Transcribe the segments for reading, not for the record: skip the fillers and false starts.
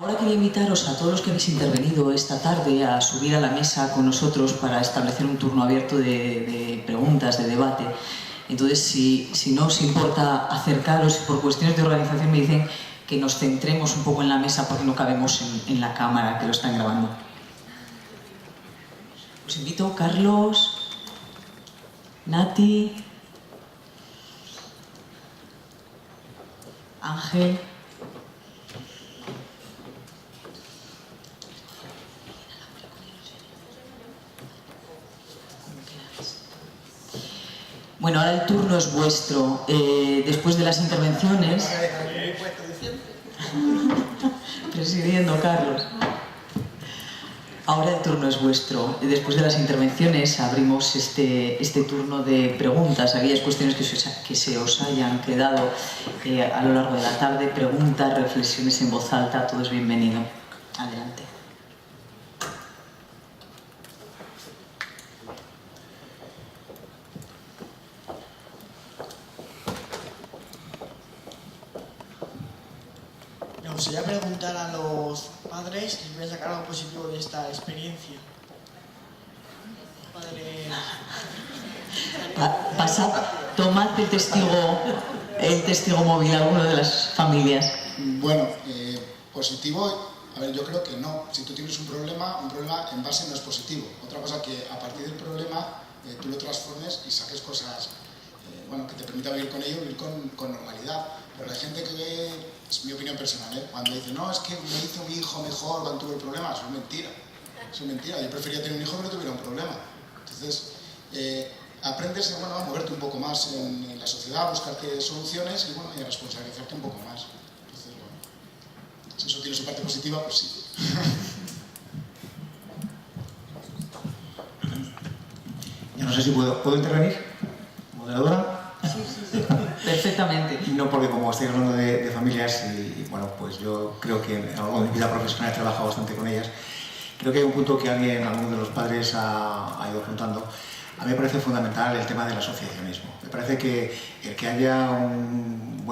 Ahora quería invitaros a todos los que habéis intervenido esta tarde a subir a la mesa con nosotros para establecer un turno abierto de preguntas, de debate. Entonces, si no os importa acercaros, por cuestiones de organización me dicen que nos centremos un poco en la mesa porque no cabemos en la cámara que lo están grabando. Os invito, Carlos, Nati, Ángel. Bueno, ahora el turno es vuestro. Después de las intervenciones... Presidiendo, Carlos. Ahora el turno es vuestro. Después de las intervenciones abrimos este turno de preguntas. Aquellas cuestiones que se os hayan quedado a lo largo de la tarde. Preguntas, reflexiones en voz alta. Todo es bienvenido. Adelante. Me gustaría preguntar a los padres si pueden sacar algo positivo de esta experiencia. Tomad el testigo móvil a alguna de las familias. Bueno, positivo, a ver, yo creo que no. Si tú tienes un problema en base no es positivo. Otra cosa que a partir del problema tú lo transformes y saques cosas que te permita vivir con ello, vivir con normalidad. Pero la gente que ve, es mi opinión personal, cuando dice, no, es que me hizo mi hijo mejor cuando tuve el problema, eso es mentira. Eso es mentira. Yo prefería tener un hijo que no tuviera un problema. Entonces, aprendes a moverte un poco más en la sociedad, a buscarte soluciones y a responsabilizarte un poco más. Entonces, si eso tiene su parte positiva, pues sí. Yo no sé si puedo intervenir, moderadora. Sí. Perfectamente. No, porque como estáis hablando de familias y bueno, pues yo creo que a lo largo de mi vida profesional he trabajado bastante con ellas. Creo que hay un punto que alguno de los padres ha ido apuntando. A mí me parece fundamental el tema del asociacionismo. Me parece que el que haya un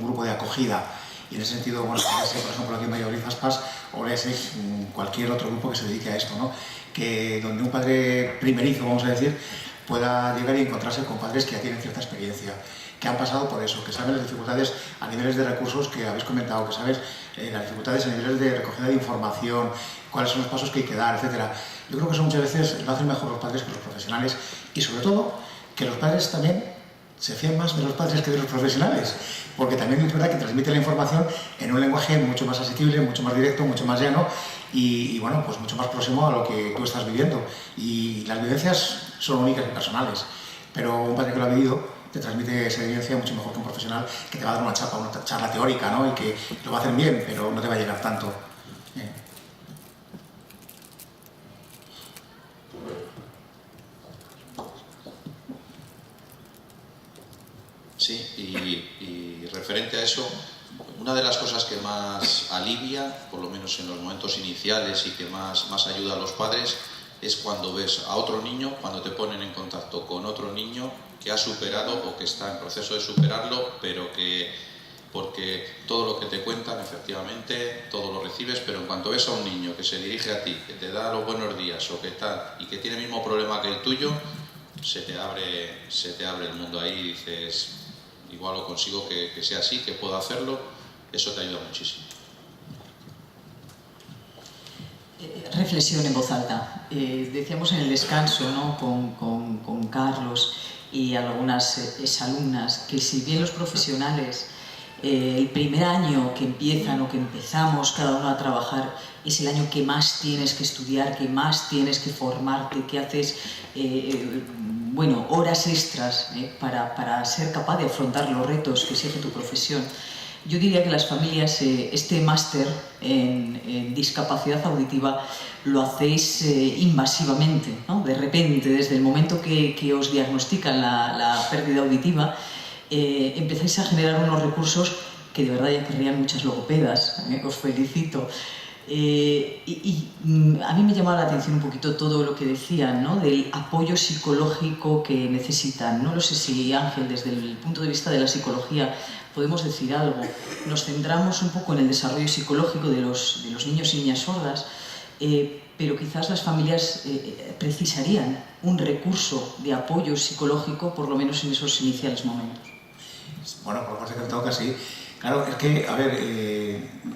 grupo de acogida, y en ese sentido, por ejemplo, aquí en Valladolid Aspas, o cualquier otro grupo que se dedique a esto, ¿no? Que donde un padre primerizo, vamos a decir, pueda llegar y encontrarse con padres que ya tienen cierta experiencia, que han pasado por eso, que saben las dificultades a niveles de recursos que habéis comentado, que sabes las dificultades a niveles de recogida de información, cuáles son los pasos que hay que dar, etc. Yo creo que eso muchas veces lo hacen mejor los padres que los profesionales y sobre todo que los padres también se fían más de los padres que de los profesionales, porque también es verdad que transmiten la información en un lenguaje mucho más asequible, mucho más directo, mucho más llano y pues mucho más próximo a lo que tú estás viviendo. Y las vivencias son únicas y personales, pero un padre que lo ha vivido te transmite esa evidencia mucho mejor que un profesional que te va a dar una charla teórica, ¿no? Y que lo va a hacer bien, pero no te va a llegar tanto. Sí, y referente a eso, una de las cosas que más alivia, por lo menos en los momentos iniciales y que más ayuda a los padres, es cuando ves a otro niño, cuando te ponen en contacto con otro niño que ha superado o que está en proceso de superarlo, pero que, porque todo lo que te cuentan, efectivamente, todo lo recibes, pero en cuanto ves a un niño que se dirige a ti, que te da los buenos días o que tal, y que tiene el mismo problema que el tuyo, se te abre el mundo ahí y dices, igual lo consigo que sea así, que puedo hacerlo, eso te ayuda muchísimo. Reflexión en voz alta. Decíamos en el descanso, ¿no? con Carlos y algunas exalumnas que si bien los profesionales el primer año que empiezan o que empezamos cada uno a trabajar es el año que más tienes que estudiar, que más tienes que formarte, que haces horas extras para ser capaz de afrontar los retos que exige tu profesión. Yo diría que las familias, este máster en discapacidad auditiva lo hacéis invasivamente, ¿no? De repente, desde el momento que os diagnostican la pérdida auditiva, empezáis a generar unos recursos que de verdad ya querrían muchas logopedas, os felicito, A mí me llamaba la atención un poquito todo lo que decían, ¿no? Del apoyo psicológico que necesitan. No lo sé si, Ángel, desde el punto de vista de la psicología, podemos decir algo. Nos centramos un poco en el desarrollo psicológico de los niños y niñas sordas, pero quizás las familias precisarían un recurso de apoyo psicológico, por lo menos en esos iniciales momentos. Bueno, por parte que toca, sí. Claro, es que, a ver,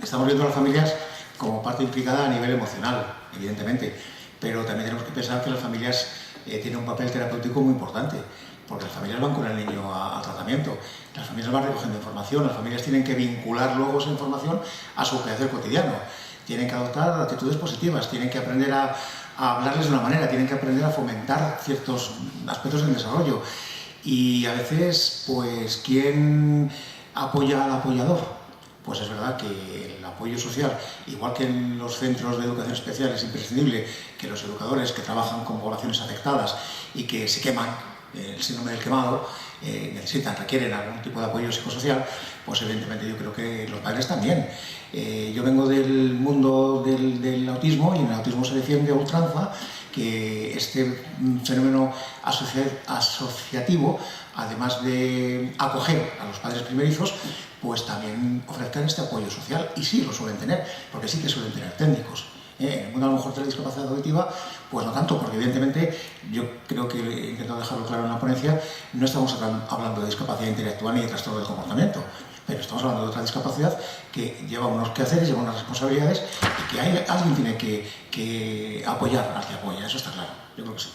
estamos viendo a las familias como parte implicada a nivel emocional, evidentemente, pero también tenemos que pensar que las familias tienen un papel terapéutico muy importante, porque las familias van con el niño al tratamiento, las familias van recogiendo información, las familias tienen que vincular luego esa información a su quehacer cotidiano, tienen que adoptar actitudes positivas, tienen que aprender a hablarles de una manera, tienen que aprender a fomentar ciertos aspectos del desarrollo. Y a veces, pues, ¿quién apoya al apoyador? Pues es verdad que el apoyo social, igual que en los centros de educación especial, es imprescindible que los educadores que trabajan con poblaciones afectadas y que se queman, el síndrome del quemado, requieren algún tipo de apoyo psicosocial, pues evidentemente yo creo que los padres también. Yo vengo del mundo del autismo y en el autismo se defiende a ultranza que este fenómeno asociativo, además de acoger a los padres primerizos, pues también ofrezcan este apoyo social, y sí lo suelen tener, porque sí que suelen tener técnicos. En el mundo a lo mejor de la discapacidad auditiva, pues no tanto, porque evidentemente yo creo que he intentado dejarlo claro en la ponencia, no estamos hablando de discapacidad intelectual ni de trastorno del comportamiento, pero estamos hablando de otra discapacidad que lleva unos quehaceres, lleva unas responsabilidades y que alguien tiene que apoyar al que apoya, eso está claro, yo creo que sí.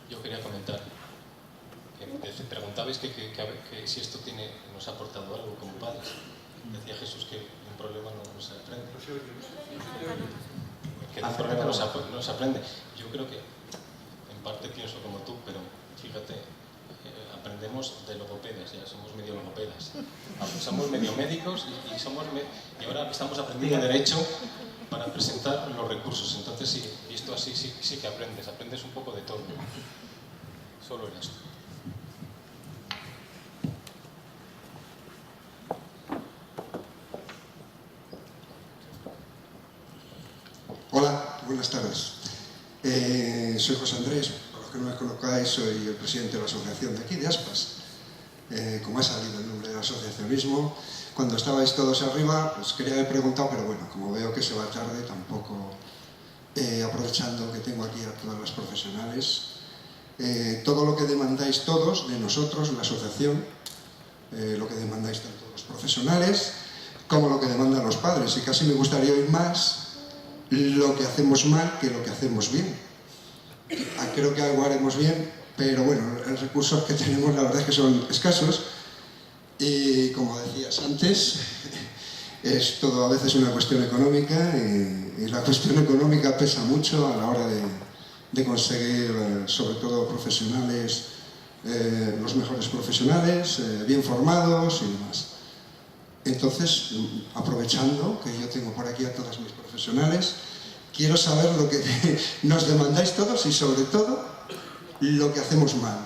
Yo quería comentar que preguntabais que si esto nos ha aportado algo como padres. Decía Jesús que un problema no se aprende. Que un problema no se aprende. Yo creo que en parte pienso como tú, pero fíjate, aprendemos de logopedas, ya somos medio logopedas. Somos medio médicos y ahora estamos aprendiendo derecho para presentar los recursos. Entonces, sí, visto así, sí que aprendes un poco de todo. Solo en esto. Hola, buenas tardes. Soy José Andrés, para los que no me conozcáis, soy el presidente de la asociación de aquí, de Aspas. Como ha salido el nombre del asociacionismo, cuando estabais todos arriba, os quería haber preguntado, pero bueno, como veo que se va tarde, tampoco, aprovechando que tengo aquí a todas las profesionales, todo lo que demandáis todos de nosotros, la asociación, lo que demandáis tanto los profesionales como lo que demandan los padres, y casi me gustaría oír más lo que hacemos mal que lo que hacemos bien. Creo que algo haremos bien, pero bueno, los recursos que tenemos la verdad es que son escasos y, como decías antes, es todo a veces una cuestión económica y la cuestión económica pesa mucho a la hora de conseguir, sobre todo profesionales, los mejores profesionales, bien formados y demás. Entonces, aprovechando que yo tengo por aquí a todas mis profesionales, quiero saber lo que nos demandáis todos y, sobre todo, lo que hacemos mal.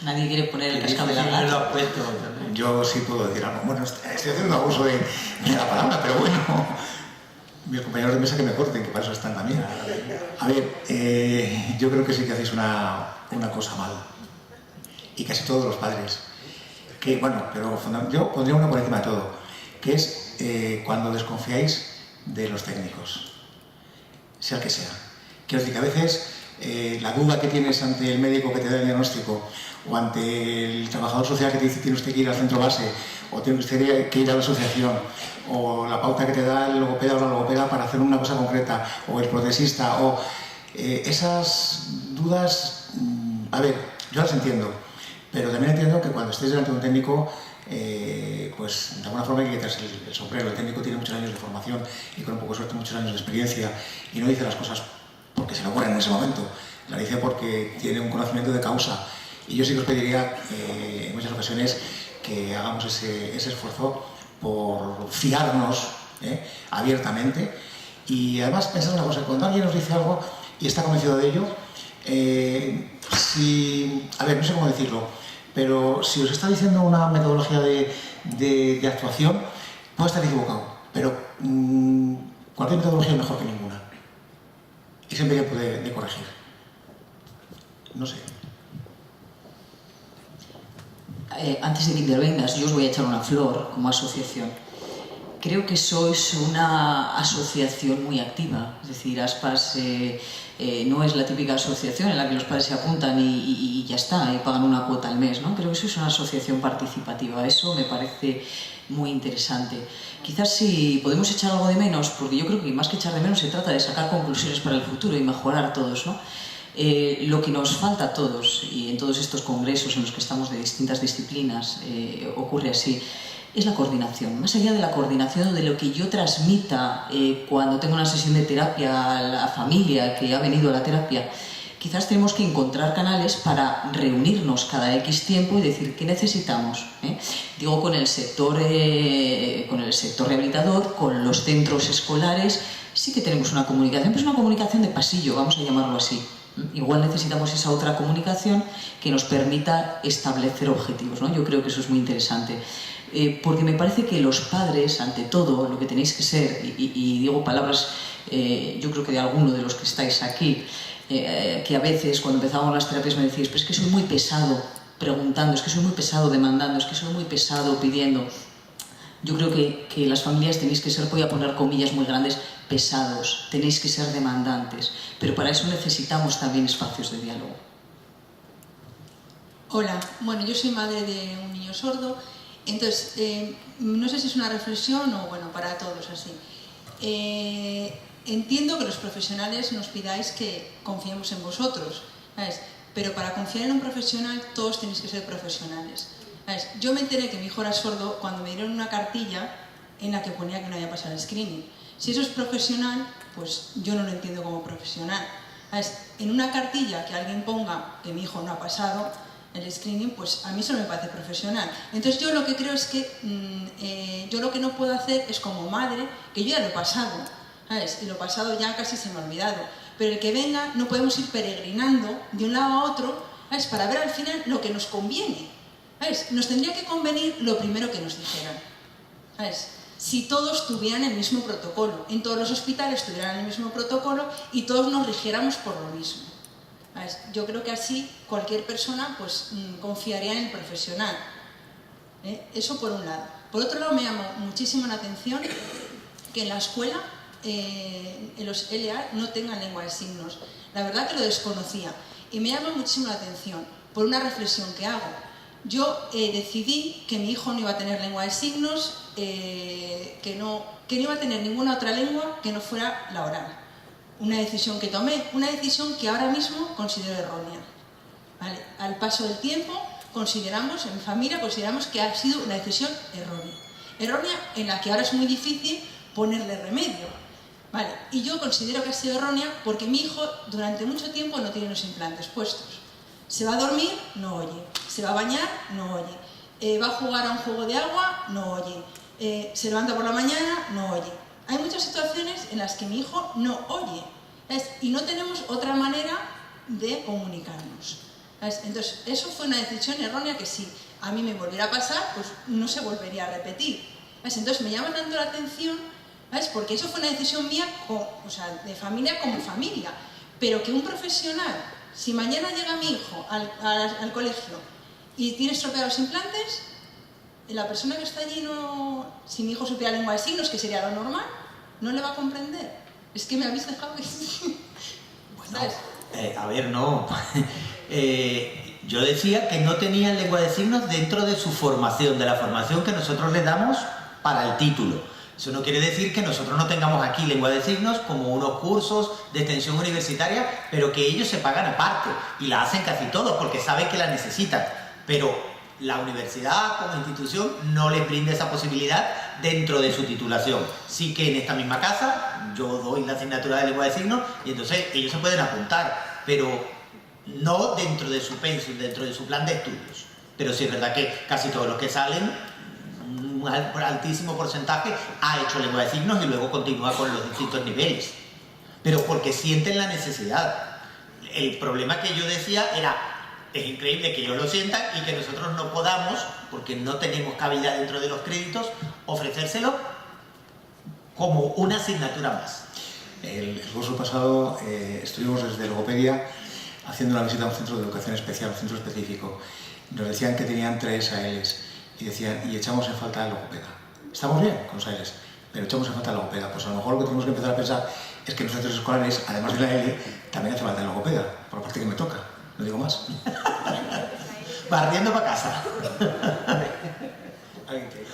Nadie quiere poner el cascabel al gato. Yo sí puedo decir algo. Bueno, estoy haciendo abuso de la palabra, pero bueno, mis compañeros de mesa que me corten, que para eso están también. A ver, yo creo que sí que hacéis una cosa mal, y casi todos los padres, que bueno, pero yo pondría una por encima de todo, que es cuando desconfiáis de los técnicos, sea el que sea. Quiero decir que a veces la duda que tienes ante el médico que te da el diagnóstico, o ante el trabajador social que te dice tiene usted que ir al centro base, o tiene usted que ir a la asociación, o la pauta que te da el logopeda o la logopeda para hacer una cosa concreta, o el protesista, o esas dudas, a ver, yo las entiendo, pero también entiendo que cuando estés delante de un técnico, pues de alguna forma hay que quitarse el sombrero. El técnico tiene muchos años de formación y con un poco de suerte muchos años de experiencia, y no dice las cosas porque se le ocurren en ese momento, la dice porque tiene un conocimiento de causa. Y yo sí que os pediría en muchas ocasiones que hagamos ese esfuerzo por fiarnos abiertamente. Y además pensar una cosa, cuando alguien nos dice algo y está convencido de ello, a ver, no sé cómo decirlo, pero si os está diciendo una metodología de actuación, puede estar equivocado, pero cualquier metodología es mejor que ninguna. Y siempre hay que poder corregir. No sé. Antes de que intervengas, yo os voy a echar una flor como asociación. Creo que sois una asociación muy activa, es decir, Aspas no es la típica asociación en la que los padres se apuntan y ya está, y pagan una cuota al mes, ¿no? Creo que sois una asociación participativa, eso me parece muy interesante. Quizás si podemos echar algo de menos, porque yo creo que más que echar de menos se trata de sacar conclusiones para el futuro y mejorar todos, ¿no? Lo que nos falta a todos, y en todos estos congresos en los que estamos de distintas disciplinas ocurre así, es la coordinación. Más allá de la coordinación, de lo que yo transmita cuando tengo una sesión de terapia a la familia que ha venido a la terapia, quizás tenemos que encontrar canales para reunirnos cada X tiempo y decir qué necesitamos. Digo, con el sector rehabilitador, con los centros escolares, sí que tenemos una comunicación, pero es una comunicación de pasillo, vamos a llamarlo así. Igual necesitamos esa otra comunicación que nos permita establecer objetivos, ¿no? Yo creo que eso es muy interesante. Porque me parece que los padres, ante todo, lo que tenéis que ser, y digo palabras, yo creo que de alguno de los que estáis aquí, que a veces cuando empezábamos las terapias me decís, pero es que soy muy pesado preguntando, es que soy muy pesado demandando, es que soy muy pesado pidiendo. Yo creo que las familias tenéis que ser, voy a poner comillas muy grandes, pesados, tenéis que ser demandantes, pero para eso necesitamos también espacios de diálogo. Hola, bueno, yo soy madre de un niño sordo. Entonces, no sé si es una reflexión o, bueno, para todos así. Entiendo que los profesionales nos pidáis que confiemos en vosotros, ¿sabes? Pero para confiar en un profesional todos tenéis que ser profesionales, ¿sabes? Yo me enteré que mi hijo era sordo cuando me dieron una cartilla en la que ponía que no había pasado el screening. Si eso es profesional, pues yo no lo entiendo como profesional, ¿sabes? En una cartilla que alguien ponga que mi hijo no ha pasado el screening, pues a mí eso no me parece profesional. Entonces yo lo que creo es que yo lo que no puedo hacer es, como madre, que yo ya lo he pasado, ¿sabes? Y lo pasado ya casi se me ha olvidado, pero el que venga no podemos ir peregrinando de un lado a otro, ¿sabes? Para ver al final lo que nos conviene, ¿sabes? Nos tendría que convenir lo primero que nos dijeran, ¿sabes? Si todos tuvieran el mismo protocolo, en todos los hospitales tuvieran el mismo protocolo y todos nos rigiéramos por lo mismo. Yo creo que así cualquier persona pues confiaría en el profesional. Eso por un lado. Por otro lado, me llama muchísimo la atención que en la escuela, en los LEA, no tengan lengua de signos. La verdad que lo desconocía. Y me llama muchísimo la atención por una reflexión que hago. Yo decidí que mi hijo no iba a tener lengua de signos, que no iba a tener ninguna otra lengua que no fuera la oral. Una decisión que tomé, una decisión que ahora mismo considero errónea. ¿Vale? Al paso del tiempo, en mi familia consideramos que ha sido una decisión errónea. Errónea en la que ahora es muy difícil ponerle remedio. ¿Vale? Y yo considero que ha sido errónea porque mi hijo durante mucho tiempo no tiene los implantes puestos. Se va a dormir, no oye. Se va a bañar, no oye. Va a jugar a un juego de agua, no oye. Se levanta por la mañana, no oye. Hay muchas situaciones en las que mi hijo no oye, ¿sabes? Y no tenemos otra manera de comunicarnos, ¿sabes? Entonces, eso fue una decisión errónea que si a mí me volviera a pasar, pues no se volvería a repetir, ¿sabes? Entonces, me llama tanto la atención, ¿sabes? Porque eso fue una decisión mía, o sea, de familia como familia, pero que un profesional, si mañana llega mi hijo al colegio y tiene estropeados los implantes, la persona que está allí, no, si mi hijo supiera lengua de signos, que sería lo normal, no le va a comprender. Es que me habéis dejado... Bueno, a ver, no. Yo decía que no tenían lengua de signos dentro de su formación, de la formación que nosotros le damos para el título. Eso no quiere decir que nosotros no tengamos aquí lengua de signos como unos cursos de extensión universitaria, pero que ellos se pagan aparte y la hacen casi todos porque saben que la necesitan. Pero la universidad como institución no les brinda esa posibilidad dentro de su titulación. Sí que en esta misma casa yo doy la asignatura de lengua de signos y entonces ellos se pueden apuntar, pero no dentro de su pensum, dentro de su plan de estudios. Pero sí es verdad que casi todos los que salen, un altísimo porcentaje ha hecho lengua de signos y luego continúa con los distintos niveles. Pero porque sienten la necesidad. El problema que yo decía era, es increíble que ellos lo sientan y que nosotros no podamos, porque no tenemos cabida dentro de los créditos, ofrecérselo como una asignatura más. El curso pasado estuvimos desde Logopedia haciendo una visita a un centro de educación especial, un centro específico. Nos decían que tenían 3 ALs y decían, y echamos en falta el logopeda. Estamos bien con los ALs, pero echamos en falta el logopeda. Pues a lo mejor lo que tenemos que empezar a pensar es que en los centros escolares, además de la AL, también hace falta el logopeda, por la parte que me toca. No digo más. Barriendo para casa. ¿Alguien quiere?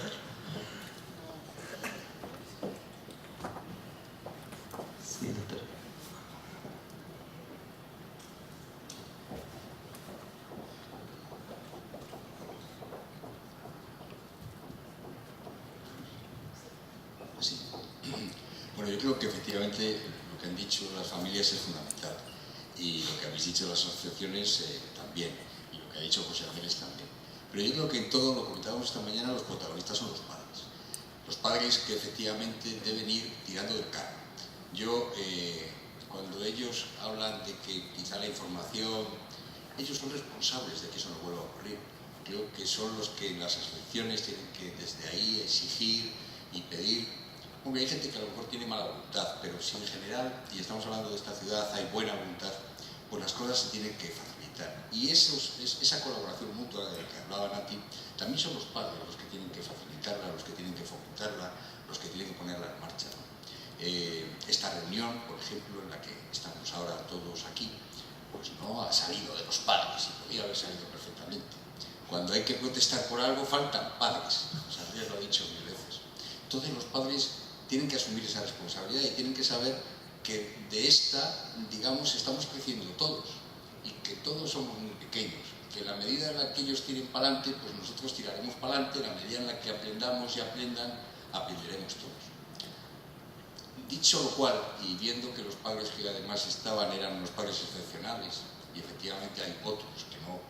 Sí, doctor. Sí. Bueno, yo creo que efectivamente lo que han dicho las familias es fundamental y lo que habéis dicho las asociaciones también, y lo que ha dicho José Ángeles también. Pero yo creo que en todo lo que comentábamos esta mañana los protagonistas son los padres. Los padres que efectivamente deben ir tirando del carro. Yo, cuando ellos hablan de que quizá la información, ellos son responsables de que eso no vuelva a ocurrir. Creo que son los que las asociaciones tienen que desde ahí exigir y pedir. Hombre, hay gente que a lo mejor tiene mala voluntad, pero si en general, y estamos hablando de esta ciudad, hay buena voluntad, pues las cosas se tienen que facilitar. Y esa colaboración mutua de la que hablaba Nati, también son los padres los que tienen que facilitarla, los que tienen que fomentarla, los que tienen que ponerla en marcha, ¿no? Esta reunión, por ejemplo, en la que estamos ahora todos aquí, pues no ha salido de los padres y podría haber salido perfectamente. Cuando hay que protestar por algo, faltan padres. O sea, ya lo ha dicho mil veces. Entonces los padres tienen que asumir esa responsabilidad y tienen que saber que de esta, digamos, estamos creciendo todos y que todos somos muy pequeños, que en la medida en la que ellos tiren para adelante, pues nosotros tiraremos para adelante, en la medida en la que aprendamos y aprendan, aprenderemos todos. Dicho lo cual, y viendo que los padres que además estaban eran unos padres excepcionales, y efectivamente hay otros que no,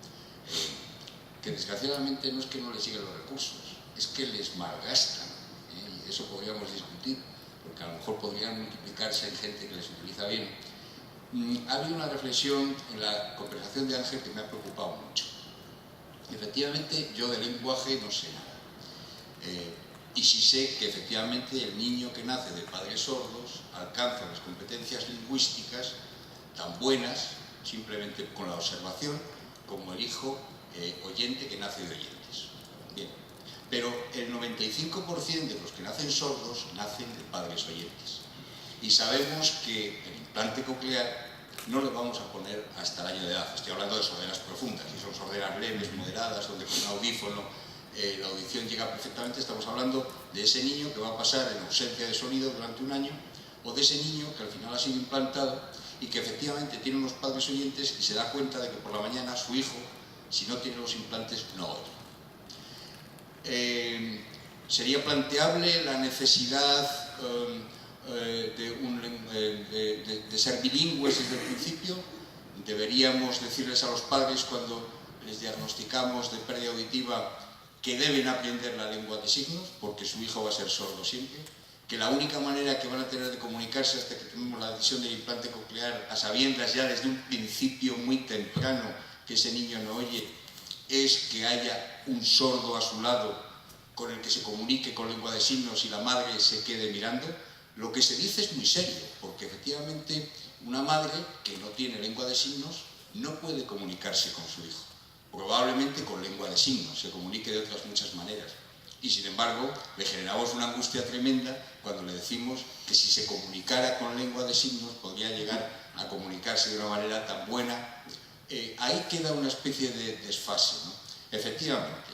que desgraciadamente no es que no les lleguen los recursos, es que les malgastan, y eso podríamos discutir, porque a lo mejor podrían multiplicarse en gente que les utiliza bien. Ha habido una reflexión en la conversación de Ángel que me ha preocupado mucho. Efectivamente, yo de lenguaje no sé nada. Y sí sé que efectivamente el niño que nace de padres sordos alcanza las competencias lingüísticas tan buenas, simplemente con la observación, como el hijo oyente que nace de oyentes. Bien. Pero el 95% de los que nacen sordos nacen de padres oyentes. Y sabemos que el implante coclear no lo vamos a poner hasta el año de edad. Estoy hablando de sorderas profundas, y son sorderas leves, moderadas, donde con un audífono la audición llega perfectamente. Estamos hablando de ese niño que va a pasar en ausencia de sonido durante un año, o de ese niño que al final ha sido implantado y que efectivamente tiene unos padres oyentes y se da cuenta de que por la mañana su hijo, si no tiene los implantes, no oye. ¿Sería planteable la necesidad de ser bilingües desde el principio? ¿Deberíamos decirles a los padres cuando les diagnosticamos de pérdida auditiva que deben aprender la lengua de signos porque su hijo va a ser sordo siempre? ¿Que la única manera que van a tener de comunicarse hasta que tenemos la decisión del implante coclear, a sabiendas ya desde un principio muy temprano que ese niño no oye, es que haya un sordo a su lado con el que se comunique con lengua de signos y la madre se quede mirando? Lo que se dice es muy serio, porque efectivamente una madre que no tiene lengua de signos no puede comunicarse con su hijo. Probablemente con lengua de signos, se comunique de otras muchas maneras. Y sin embargo, le generamos una angustia tremenda cuando le decimos que si se comunicara con lengua de signos podría llegar a comunicarse de una manera tan buena. Ahí queda una especie de desfase, ¿no? Efectivamente,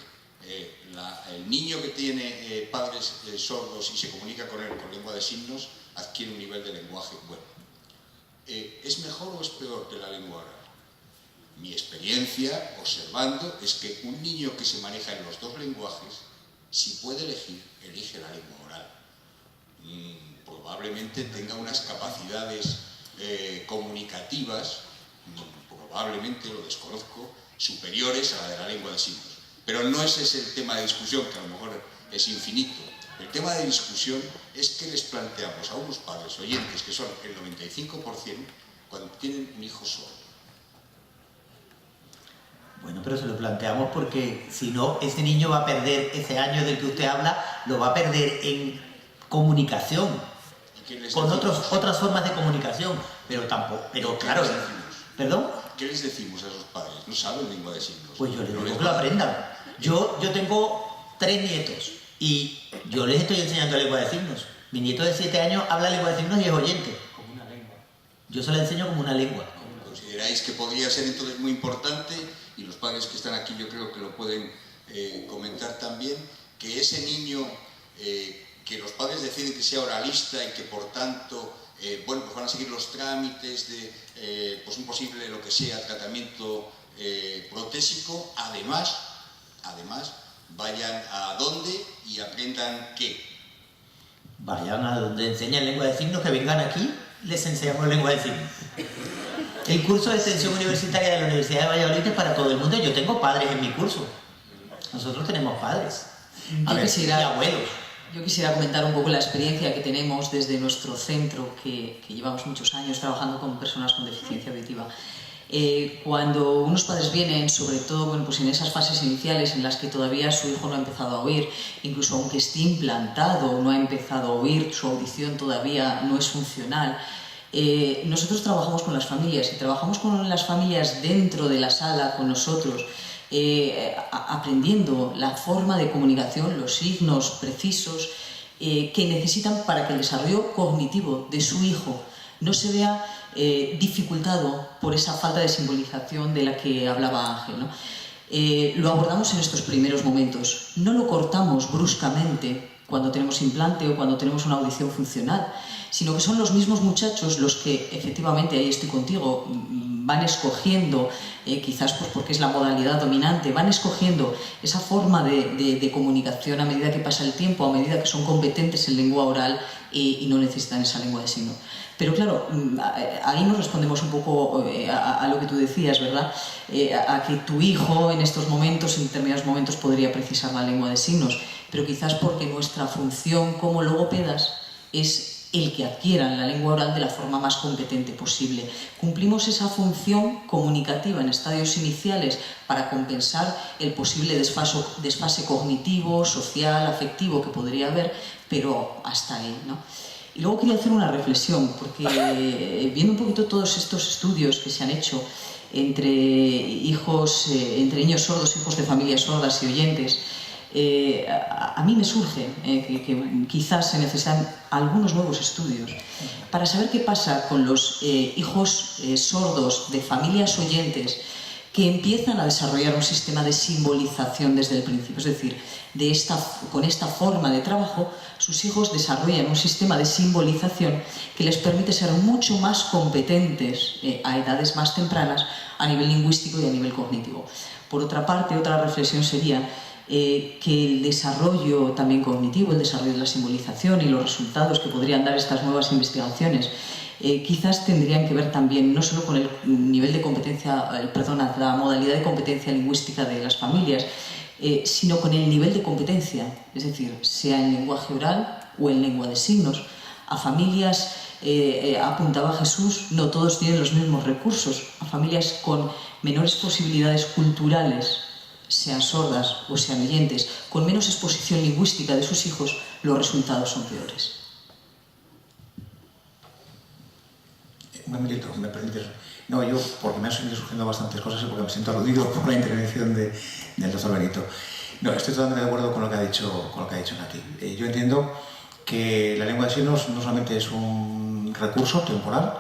el niño que tiene padres sordos y se comunica con él con lengua de signos adquiere un nivel de lenguaje bueno. ¿Es mejor o es peor que la lengua oral? Mi experiencia, observando, es que un niño que se maneja en los dos lenguajes, si puede elegir, elige la lengua oral. Probablemente tenga unas capacidades comunicativas, probablemente, lo desconozco, superiores a la de la lengua de signos. Pero no ese es el tema de discusión, que a lo mejor es infinito. El tema de discusión es que les planteamos a unos padres oyentes, que son el 95%, cuando tienen un hijo sordo. Bueno, pero se lo planteamos porque si no, ese niño va a perder ese año del que usted habla, lo va a perder en comunicación, con otras formas de comunicación, pero tampoco, pero claro, ¿perdón? ¿Qué les decimos a esos padres? ¿No saben lengua de signos? Pues yo les digo que lo aprendan. Yo tengo 3 nietos y yo les estoy enseñando lengua de signos. Mi nieto de 7 años habla lengua de signos y es oyente. Como una lengua. Yo se la enseño como una lengua. ¿Consideráis que podría ser entonces muy importante, y los padres que están aquí yo creo que lo pueden comentar también, que ese niño, que los padres deciden que sea oralista y que por tanto bueno, pues van a seguir los trámites de pues un posible, lo que sea, tratamiento protésico, además vayan a dónde y aprendan qué? Vayan a donde enseñan lengua de signos, que vengan aquí, les enseñamos lengua de signos. El curso de extensión universitaria de la Universidad de Valladolid es para todo el mundo. Yo tengo padres en mi curso. Nosotros tenemos padres. Y abuelos. Yo quisiera comentar un poco la experiencia que tenemos desde nuestro centro, que llevamos muchos años trabajando con personas con deficiencia auditiva. Cuando unos padres vienen, sobre todo bueno, pues en esas fases iniciales en las que todavía su hijo no ha empezado a oír, incluso aunque esté implantado, no ha empezado a oír, su audición todavía no es funcional, nosotros trabajamos con las familias y trabajamos con las familias dentro de la sala, con nosotros, aprendiendo la forma de comunicación, los signos precisos que necesitan para que el desarrollo cognitivo de su hijo no se vea dificultado por esa falta de simbolización de la que hablaba Ángel, ¿no? Lo abordamos en estos primeros momentos, no lo cortamos bruscamente cuando tenemos implante o cuando tenemos una audición funcional, sino que son los mismos muchachos los que efectivamente, ahí estoy contigo, van escogiendo, quizás pues porque es la modalidad dominante, van escogiendo esa forma de comunicación a medida que pasa el tiempo, a medida que son competentes en lengua oral y no necesitan esa lengua de signos. Pero claro, ahí nos respondemos un poco a lo que tú decías, ¿verdad? A que tu hijo en estos momentos, en determinados momentos, podría precisar la lengua de signos, pero quizás porque nuestra función como logopedas es el que adquieran la lengua oral de la forma más competente posible. Cumplimos esa función comunicativa en estadios iniciales para compensar el posible desfase cognitivo, social, afectivo que podría haber, pero hasta ahí, ¿no? Y luego quería hacer una reflexión, porque viendo un poquito todos estos estudios que se han hecho entre niños sordos, hijos de familias sordas y oyentes, a mí me surge que quizás se necesitan algunos nuevos estudios para saber qué pasa con los hijos sordos de familias oyentes que empiezan a desarrollar un sistema de simbolización desde el principio. Es decir, con esta forma de trabajo, sus hijos desarrollan un sistema de simbolización que les permite ser mucho más competentes a edades más tempranas a nivel lingüístico y a nivel cognitivo. Por otra parte, otra reflexión sería que el desarrollo también cognitivo, el desarrollo de la simbolización y los resultados que podrían dar estas nuevas investigaciones quizás tendrían que ver también no solo con el nivel de competencia, la modalidad de competencia lingüística de las familias, sino con el nivel de competencia, es decir, sea en lenguaje oral o en lengua de signos. A familias, apuntaba Jesús, no todos tienen los mismos recursos. A familias con menores posibilidades culturales, sean sordas o sean oyentes, con menos exposición lingüística de sus hijos, los resultados son peores. Un minutito, me permites. No, yo, porque me han seguido surgiendo bastantes cosas y porque me siento aludido por la intervención del doctor Benito. No, estoy totalmente de acuerdo con lo que ha dicho Nati. Yo entiendo que la lengua de signos no solamente es un recurso temporal,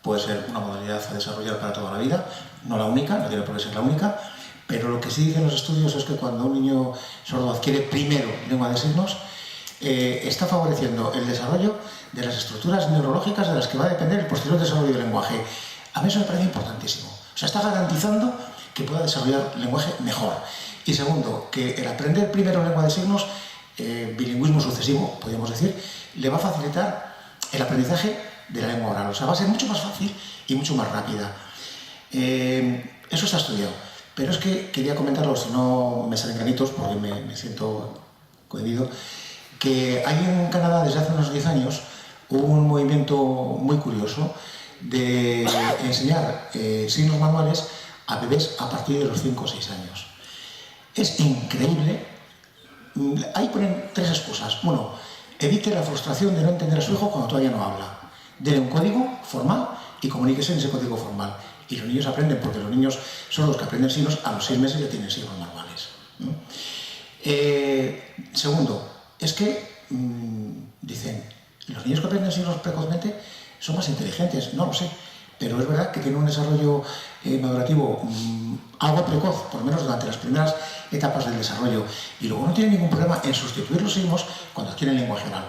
puede ser una modalidad a desarrollar para toda la vida, no la única, no tiene por qué ser la única, pero lo que sí dicen los estudios es que cuando un niño sordo adquiere primero lengua de signos, está favoreciendo el desarrollo de las estructuras neurológicas de las que va a depender el posterior desarrollo del lenguaje. A mí eso me parece importantísimo. O sea, está garantizando que pueda desarrollar el lenguaje mejor. Y segundo, que el aprender primero lengua de signos, bilingüismo sucesivo, podríamos decir, le va a facilitar el aprendizaje de la lengua oral. O sea, va a ser mucho más fácil y mucho más rápida. Eso está estudiado. Pero es que quería comentarlo, si no me salen granitos, porque me siento cohibido, que hay en Canadá desde hace unos 10 años un movimiento muy curioso de enseñar signos manuales a bebés a partir de los 5 o 6 años. Es increíble. Ahí ponen 3 excusas. Bueno, evite la frustración de no entender a su hijo cuando todavía no habla. Dele un código formal y comuníquese en ese código formal. Y los niños aprenden, porque los niños son los que aprenden signos, a los 6 meses ya tienen signos manuales. Segundo, es que dicen, los niños que aprenden signos precozmente son más inteligentes. No lo sé, pero es verdad que tienen un desarrollo madurativo algo precoz, por lo menos durante las primeras etapas del desarrollo, y luego no tienen ningún problema en sustituir los signos cuando adquieren lenguaje oral.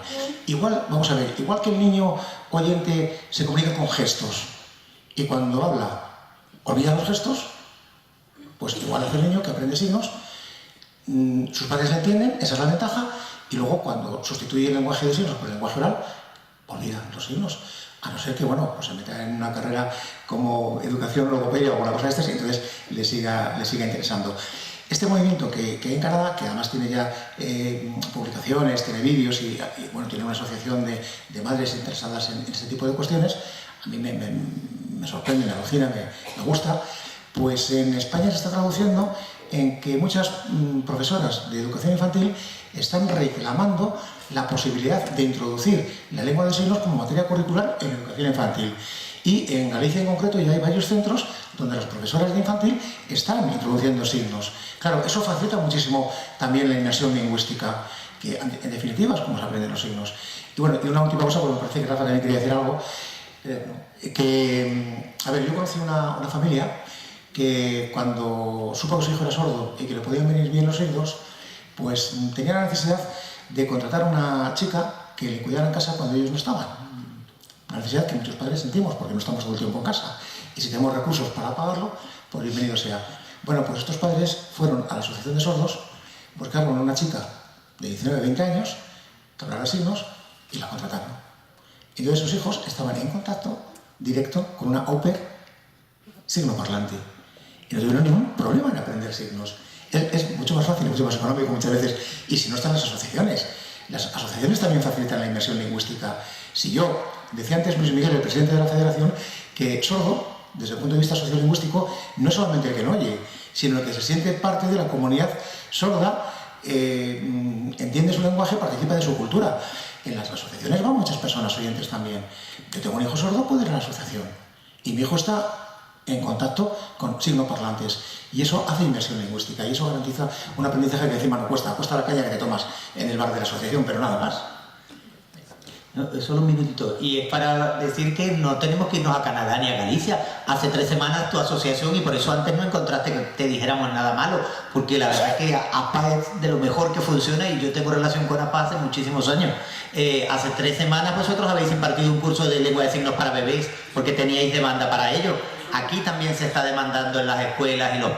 Igual, vamos a ver, igual que el niño oyente se comunica con gestos y cuando habla olvida los gestos, pues igual hace el niño que aprende signos, sus padres le entienden, esa es la ventaja, y luego cuando sustituye el lenguaje de signos por el lenguaje oral, olvida los signos. A no ser que, bueno, pues se meta en una carrera como educación logopedia o alguna cosa de estas y entonces le siga interesando. Este movimiento que hay en Canadá, que además tiene ya publicaciones, tiene vídeos y bueno, tiene una asociación de madres interesadas en este tipo de cuestiones, a mí me sorprende, me alucina, me gusta. Pues en España se está traduciendo en que muchas profesoras de educación infantil están reclamando la posibilidad de introducir la lengua de signos como materia curricular en educación infantil. Y en Galicia en concreto ya hay varios centros donde las profesoras de infantil están introduciendo signos. Claro, eso facilita muchísimo también la inmersión lingüística, que en definitiva es como se aprenden los signos. Y bueno, y una última cosa, porque me parece que Rafa también quería decir algo, a ver, yo conocí una familia que cuando supo que su hijo era sordo y que le podían venir bien los signos, pues tenía la necesidad de contratar a una chica que le cuidara en casa cuando ellos no estaban. Una necesidad que muchos padres sentimos porque no estamos todo el tiempo en casa. Y si tenemos recursos para pagarlo, pues bienvenido sea. Bueno, pues estos padres fueron a la Asociación de Sordos, buscaron a una chica de 19 o 20 años que hablara signos y la contrataron. Entonces sus hijos estaban en contacto directo con una au pair signo parlante. Y no tuvieron ningún problema en aprender signos. Es mucho más fácil, mucho más económico muchas veces. Y si no están las asociaciones también facilitan la inmersión lingüística. Si yo, decía antes Luis Miguel, el presidente de la Federación, que sordo, desde el punto de vista sociolingüístico, no es solamente el que no oye, sino el que se siente parte de la comunidad sorda, entiende su lenguaje, participa de su cultura. En las asociaciones van muchas personas oyentes también. Yo tengo un hijo sordo, puedo ir a la asociación. Y mi hijo está en contacto con signoparlantes. Y eso hace inmersión lingüística y eso garantiza un aprendizaje que encima no cuesta la caña que te tomas en el bar de la asociación, pero nada más. No, solo un minutito. Y es para decir que no tenemos que irnos a Canadá ni a Galicia. Hace 3 semanas tu asociación, y por eso antes no encontraste que te dijéramos nada malo, porque la verdad es que APA es de lo mejor que funciona y yo tengo relación con APA hace muchísimos años. Hace 3 semanas vosotros habéis impartido un curso de lengua de signos para bebés porque teníais demanda para ello. Aquí también se está demandando en las escuelas y los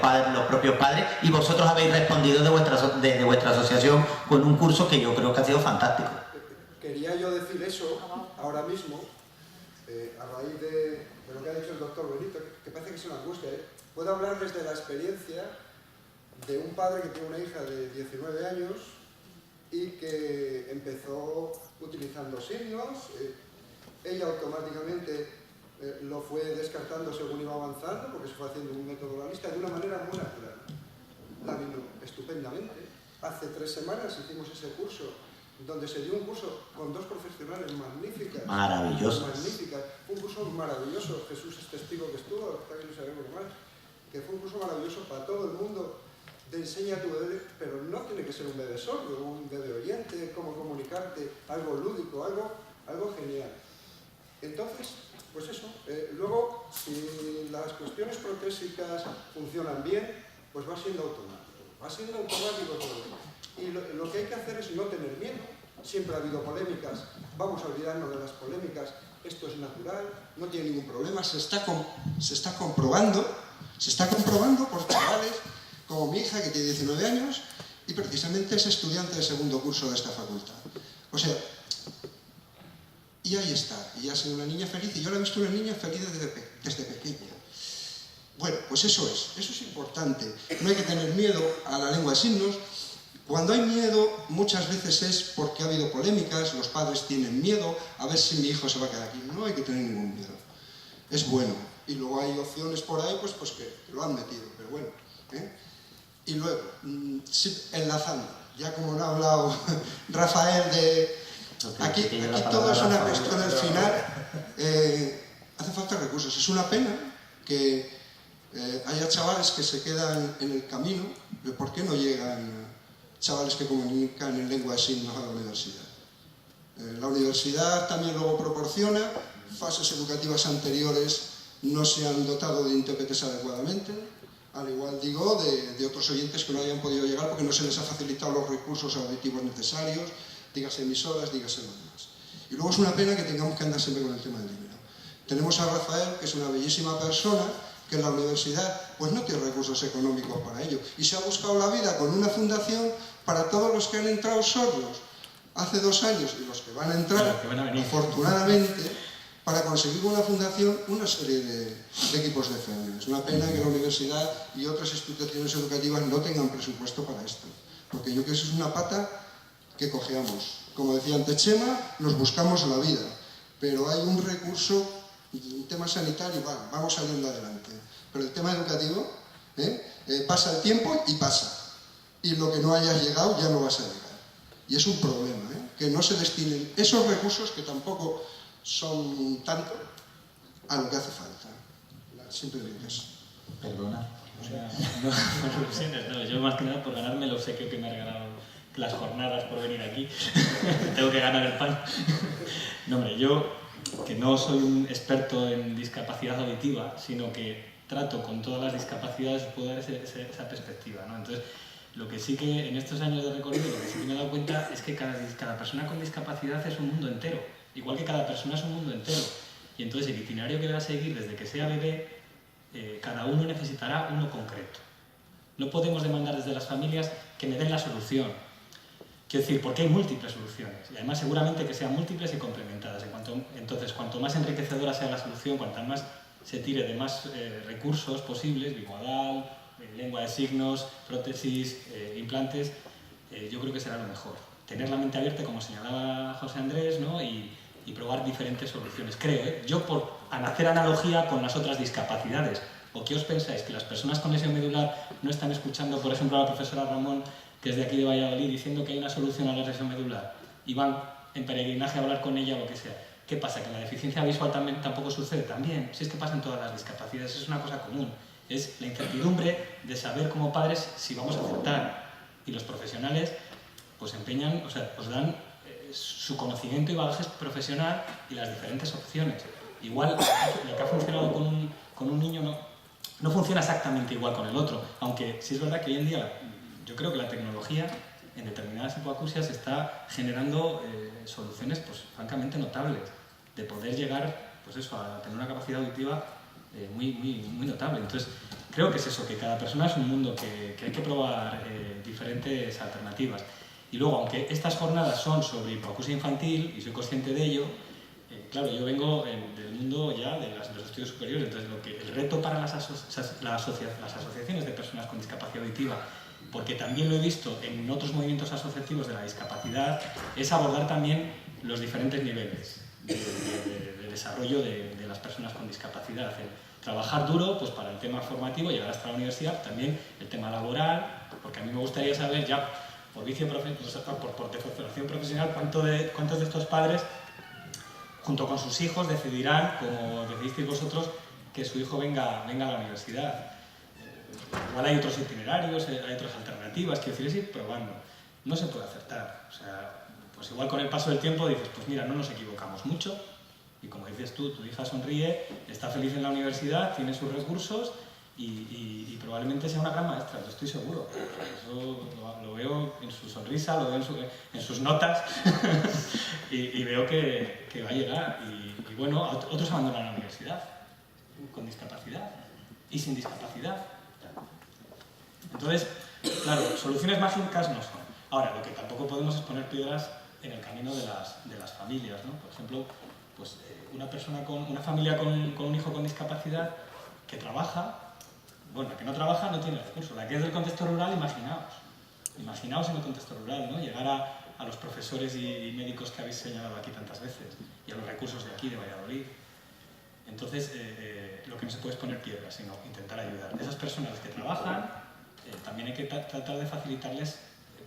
propios padres, y vosotros habéis respondido desde vuestra asociación con un curso que yo creo que ha sido fantástico. Quería yo decir eso ahora mismo, a raíz de lo que ha dicho el doctor Benito, que parece que es una angustia. Puedo hablar desde la experiencia de un padre que tiene una hija de 19 años y que empezó utilizando signos. Ella automáticamente lo fue descartando según iba avanzando, porque se fue haciendo un método oralista de una manera muy natural. La vino estupendamente. Hace 3 semanas hicimos ese curso, donde se dio un curso con 2 profesionales magníficas. Maravilloso. Magníficas. Un curso maravilloso. Jesús es testigo que estuvo, también lo sabemos más, que fue un curso maravilloso para todo el mundo. Te enseña a tu bebé, pero no tiene que ser un bebé sordo, un bebé oyente, cómo comunicarte, algo lúdico, algo genial. Entonces, pues eso, luego, si las cuestiones protésicas funcionan bien, pues va siendo automático todo. Y lo que hay que hacer es no tener miedo. Siempre ha habido polémicas, vamos a olvidarnos de las polémicas, esto es natural, no tiene ningún problema, se está comprobando por chavales como mi hija, que tiene 19 años, y precisamente es estudiante de 2º curso de esta facultad. O sea, y ahí está, y ha sido una niña feliz, y yo la he visto una niña feliz desde pequeña. Bueno, pues eso es importante. No hay que tener miedo a la lengua de signos. Cuando hay miedo, muchas veces es porque ha habido polémicas, los padres tienen miedo, a ver si mi hijo se va a quedar aquí. No hay que tener ningún miedo. Es bueno. Y luego hay opciones por ahí, pues que lo han metido, pero bueno. Y luego, enlazando, ya como no ha hablado Rafael de... Aquí todo es una cuestión al final. Hace falta recursos. Es una pena que haya chavales que se quedan en el camino. ¿Por qué no llegan chavales que comunican en lengua de signos a la universidad? La universidad también luego proporciona, fases educativas anteriores no se han dotado de intérpretes adecuadamente, al igual digo de otros oyentes que no hayan podido llegar porque no se les ha facilitado los recursos auditivos necesarios, dígase emisoras, dígase lo demás. Y luego es una pena que tengamos que andar siempre con el tema del dinero. Tenemos a Rafael, que es una bellísima persona, que en la universidad pues no tiene recursos económicos para ello. Y se ha buscado la vida con una fundación para todos los que han entrado sordos hace 2 años y los que van a entrar, afortunadamente, para conseguir con la fundación una serie de equipos de FM. Es una pena que la universidad y otras instituciones educativas no tengan presupuesto para esto, porque yo creo que eso es una pata que cojeamos. Como decía antes Chema, nos buscamos la vida, pero hay un recurso, un tema sanitario, vamos saliendo adelante. Pero el tema educativo, pasa el tiempo y pasa. Y lo que no hayas llegado ya no vas a llegar. Y es un problema, que no se destinen esos recursos que tampoco son tanto a lo que hace falta. Simplemente eso. Perdona. No, yo más que nada por ganarme el obsequio que me ha regalado las jornadas por venir aquí. Tengo que ganar el pan. No, hombre, yo que no soy un experto en discapacidad auditiva, sino que trato con todas las discapacidades, puedo dar esa perspectiva, ¿no? Entonces, lo que sí que en estos años de recorrido, lo que sí que me he dado cuenta es que cada persona con discapacidad es un mundo entero, igual que cada persona es un mundo entero. Y entonces el itinerario que va a seguir desde que sea bebé, cada uno necesitará uno concreto. No podemos demandar desde las familias que me den la solución. Quiero decir, porque hay múltiples soluciones, y además seguramente que sean múltiples y complementadas. Entonces, cuanto más enriquecedora sea la solución, cuanto más se tire de más recursos posibles, bimodal, lengua de signos, prótesis, implantes, yo creo que será lo mejor. Tener la mente abierta, como señalaba José Andrés, ¿no? y probar diferentes soluciones. Creo, yo por hacer analogía con las otras discapacidades. ¿O qué os pensáis? ¿Que las personas con lesión medular no están escuchando, por ejemplo, a la profesora Ramón, que es de aquí de Valladolid, diciendo que hay una solución a la lesión medular? Y van en peregrinaje a hablar con ella o lo que sea. ¿Qué pasa? ¿Que la deficiencia visual tampoco sucede? También, si es que pasa en todas las discapacidades, es una cosa común. Es la incertidumbre de saber como padres si vamos a aceptar. Y los profesionales pues empeñan, o sea, os dan su conocimiento y bagaje profesional y las diferentes opciones. Igual lo que ha funcionado con un niño no funciona exactamente igual con el otro, aunque sí es verdad que hoy en día yo creo que la tecnología en determinadas hipoacusias está generando soluciones pues francamente notables, de poder llegar pues eso, a tener una capacidad auditiva muy notable. Entonces creo que es eso, que cada persona es un mundo, que hay que probar diferentes alternativas. Y luego, aunque estas jornadas son sobre hipoacusia infantil, y soy consciente de ello, claro, yo vengo del mundo ya de los estudios superiores, entonces el reto para las asociaciones de personas con discapacidad auditiva, porque también lo he visto en otros movimientos asociativos de la discapacidad, es abordar también los diferentes niveles de desarrollo de las personas con discapacidad. Trabajar duro pues, para el tema formativo, llegar hasta la universidad, también el tema laboral, porque a mí me gustaría saber ya, por deformación profesional, cuántos de estos padres, junto con sus hijos, decidirán, como decidisteis vosotros, que su hijo venga a la universidad. Igual hay otros itinerarios, hay otras alternativas, quiero decir, es ir probando. No se puede acertar. O sea, pues igual con el paso del tiempo dices, pues mira, no nos equivocamos mucho, y como dices tú, tu hija sonríe, está feliz en la universidad, tiene sus recursos, y probablemente sea una gran maestra, yo estoy seguro. Eso lo veo en su sonrisa, lo veo en sus notas y veo que va a llegar. Y bueno, otros abandonan la universidad con discapacidad y sin discapacidad. Entonces, claro, soluciones mágicas no son. Ahora, lo que tampoco podemos es poner piedras en el camino de las familias, ¿no? Por ejemplo, pues, una familia con un hijo con discapacidad que trabaja, Bueno, la que no trabaja no tiene recursos. La que es del contexto rural, imaginaos en el contexto rural, ¿no? Llegar a los profesores y médicos que habéis señalado aquí tantas veces y a los recursos de aquí, de Valladolid. Entonces, lo que no se puede es poner piedras, sino intentar ayudar. Esas personas que trabajan, también hay que tratar de facilitarles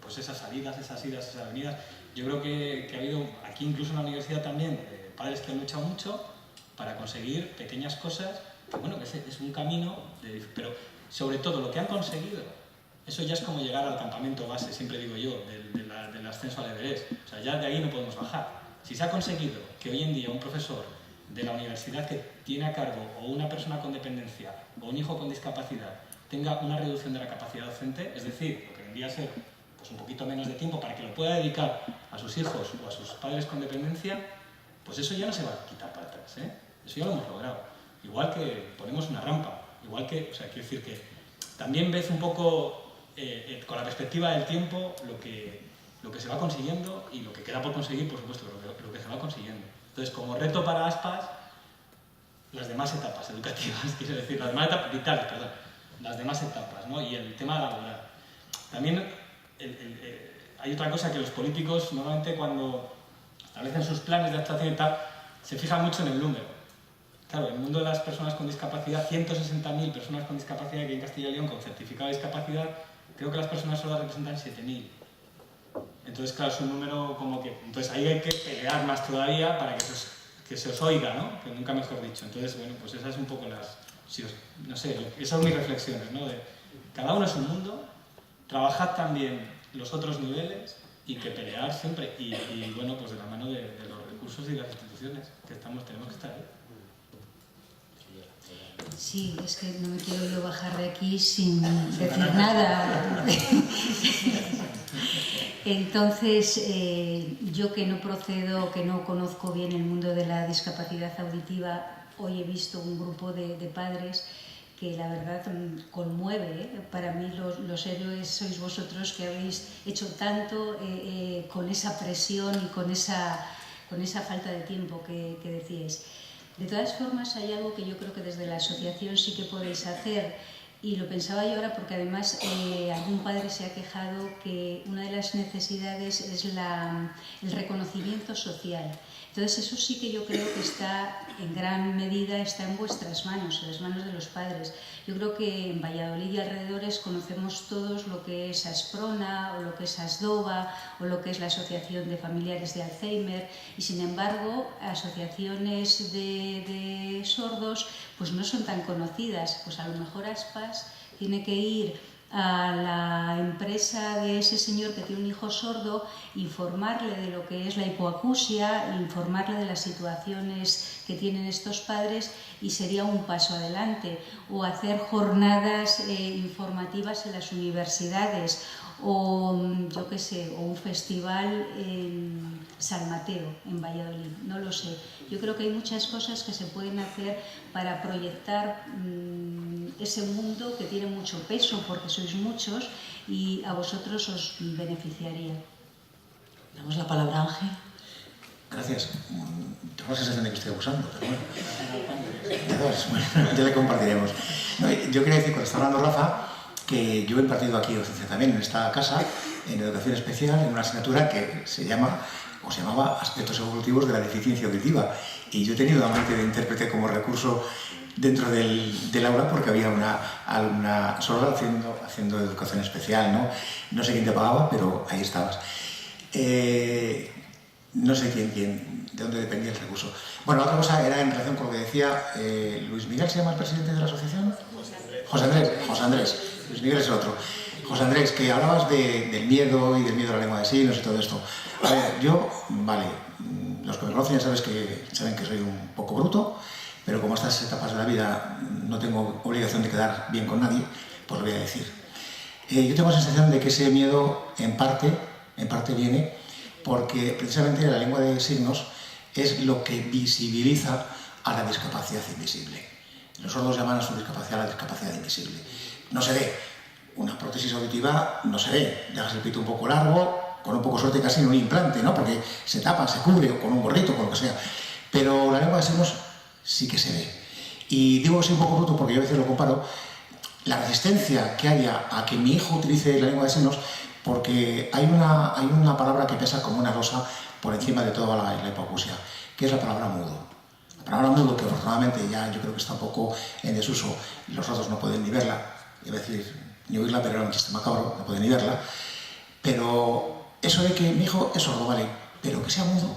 pues esas salidas, esas idas, esas venidas. Yo creo que ha habido, aquí incluso en la universidad también, padres que han luchado mucho para conseguir pequeñas cosas, que bueno, que es un camino, pero sobre todo lo que han conseguido, eso ya es como llegar al campamento base, siempre digo yo, del ascenso al Everest. O sea, ya de ahí no podemos bajar. Si se ha conseguido que hoy en día un profesor de la universidad que tiene a cargo o una persona con dependencia o un hijo con discapacidad tenga una reducción de la capacidad docente, es decir, lo que vendría a ser pues un poquito menos de tiempo para que lo pueda dedicar a sus hijos o a sus padres con dependencia, pues eso ya no se va a quitar para atrás, ¿eh? Eso ya lo hemos logrado. Igual que ponemos una rampa, igual que, o sea, quiero decir que también ves un poco con la perspectiva del tiempo lo que se va consiguiendo y lo que queda por conseguir, por supuesto, lo que se va consiguiendo. Entonces, como reto para Aspas, las demás etapas educativas, quiero decir, las demás etapas vitales, perdón, las demás etapas, ¿no? Y el tema laboral. También hay otra cosa que los políticos normalmente cuando establecen sus planes de actuación y tal, se fijan mucho en el número. Claro, en el mundo de las personas con discapacidad, 160.000 personas con discapacidad que hay en Castilla y León con certificado de discapacidad, creo que las personas sordas representan 7.000. Entonces, claro, es un número como que... Entonces ahí hay que pelear más todavía para que se os oiga, ¿no? Que nunca mejor dicho. Entonces, bueno, pues esas es un poco las... no sé, esas son mis reflexiones, ¿no? De, cada uno es un mundo, trabajad también los otros niveles y que pelear siempre. Y bueno, pues de la mano de los recursos y de las instituciones que tenemos que estar ahí. Sí, es que no me quiero yo bajar de aquí sin decir nada. Entonces, yo que no procedo, que no conozco bien el mundo de la discapacidad auditiva, hoy he visto un grupo de padres que la verdad conmueve, ¿eh? Para mí los héroes sois vosotros que habéis hecho tanto con esa presión y con esa falta de tiempo que decíais. De todas formas, hay algo que yo creo que desde la asociación sí que podéis hacer, y lo pensaba yo ahora porque además algún padre se ha quejado que una de las necesidades es el reconocimiento social. Entonces eso sí que yo creo que está en gran medida está en vuestras manos, en las manos de los padres. Yo creo que en Valladolid y alrededores conocemos todos lo que es Asprona o lo que es Asdova o lo que es la Asociación de Familiares de Alzheimer, y sin embargo asociaciones de sordos pues no son tan conocidas. Pues a lo mejor Aspas tiene que ir a la empresa de ese señor que tiene un hijo sordo, informarle de lo que es la hipoacusia, informarle de las situaciones que tienen estos padres, y sería un paso adelante. O hacer jornadas informativas en las universidades, o yo qué sé, o un festival en San Mateo, en Valladolid, no lo sé. Yo creo que hay muchas cosas que se pueden hacer para proyectar ese mundo que tiene mucho peso porque sois muchos y a vosotros os beneficiaría. Damos la palabra a Ángel. Gracias. Tengo la sensación de que estoy abusando, pero bueno. Ya le compartiremos. No, yo quería decir, cuando está hablando Rafa, que yo he impartido aquí docencia también en esta casa, en educación especial, en una asignatura que se llamaba Aspectos evolutivos de la deficiencia auditiva. Y yo he tenido a mente de intérprete como recurso dentro del aula porque había una alumna sorda haciendo educación especial, ¿no? No sé quién te pagaba, pero ahí estabas. No sé de dónde dependía el recurso. Bueno, otra cosa era en relación con lo que decía Luis Miguel, ¿se llama el presidente de la asociación? José Andrés. Luis Miguel es el otro. José Andrés, que hablabas del miedo y del miedo a la lengua de signos y todo esto. A ver, yo, vale, los que me conocen ya saben que soy un poco bruto, pero como estas etapas de la vida no tengo obligación de quedar bien con nadie, pues lo voy a decir. Yo tengo la sensación de que ese miedo en parte viene porque precisamente la lengua de signos es lo que visibiliza a la discapacidad invisible. Los sordos llaman a su discapacidad la discapacidad invisible. No se ve. Una prótesis auditiva no se ve. Dejas el pito un poco largo, con un poco de suerte casi en un implante, ¿no? Porque se tapa, se cubre, o con un gorrito, con lo que sea. Pero la lengua de signos sí que se ve. Y digo que soy un poco bruto porque yo a veces lo comparo. la resistencia que haya a que mi hijo utilice la lengua de signos, porque hay una palabra que pesa como una rosa por encima de toda la hipoacusia, que es la palabra mudo. La palabra mudo, que afortunadamente ya yo creo que está un poco en desuso, los sordos no pueden ni verla, iba a decir, ni oírla, pero era un chiste macabro, no pueden ni verla, pero eso de que mi hijo es sordo, vale, pero que sea mudo.